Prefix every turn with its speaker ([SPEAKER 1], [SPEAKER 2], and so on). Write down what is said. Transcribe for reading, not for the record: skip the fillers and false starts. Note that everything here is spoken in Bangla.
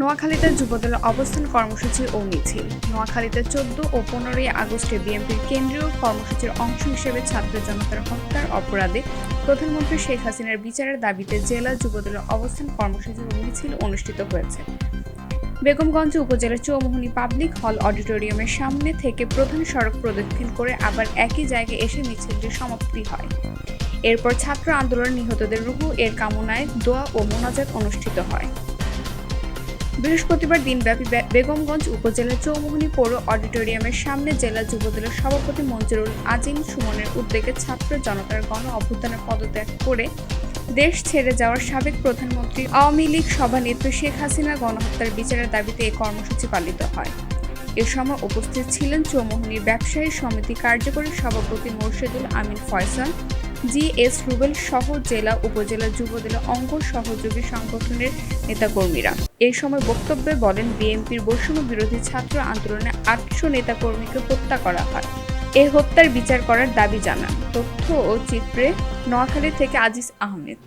[SPEAKER 1] নোয়াখালীতে যুবদলের অবস্থান কর্মসূচি ও মিছিল। নোয়াখালীতে 14 ও 15 আগস্টে বিএনপির কেন্দ্রীয় কর্মসূচির অংশ হিসেবে ছাত্র জনতার হত্যার অপরাধে প্রধানমন্ত্রী শেখ হাসিনার বিচারের দাবিতে জেলা যুবদলের অবস্থান কর্মসূচি ও মিছিল অনুষ্ঠিত হয়েছে। বেগমগঞ্জ উপজেলার চৌমুহনী পাবলিক হল অডিটোরিয়ামের সামনে থেকে প্রধান সড়ক প্রদক্ষিণ করে আবার একই জায়গায় এসে মিছিলটির সমাপ্তি হয়। এরপর ছাত্র আন্দোলনে নিহতদের রুহ এর কামনায় দোয়া ও মোনাজাত অনুষ্ঠিত হয়। বৃহস্পতিবার দিনব্যাপী বেগমগঞ্জ উপজেলার চৌমুহনী পৌর অডিটোরিয়ামের সামনে জেলা যুবদলের সভাপতি মঞ্জুরুল আজিম সুমনের উদ্যোগে ছাত্র জনতার গণ অভ্যুত্থানে পদত্যাগ করে দেশ ছেড়ে যাওয়ার সাবেক প্রধানমন্ত্রী আওয়ামী লীগ সভানেত্রী শেখ হাসিনার গণহত্যার বিচারের দাবিতে এই কর্মসূচি পালিত হয়। এ সময় উপস্থিত ছিলেন চৌমুহনীর ব্যবসায়ী সমিতি কার্যকরী সভাপতি মোর্শেদুল আমিন ফয়সাল, জি.এস. রুবেল সহ জেলা উপজেলা যুবদলের অঙ্গ সহযোগী সংগঠনের নেতাকর্মীরা। এই সময় বক্তব্যে বলেন, বিএনপির বৈষম্য বিরোধী ছাত্র আন্দোলনে 800 নেতাকর্মীকে হত্যা করা হয়। এই হত্যার বিচার করার দাবি জানান। তথ্য ও চিত্রে নোয়াখালী থেকে আজিজ আহমেদ।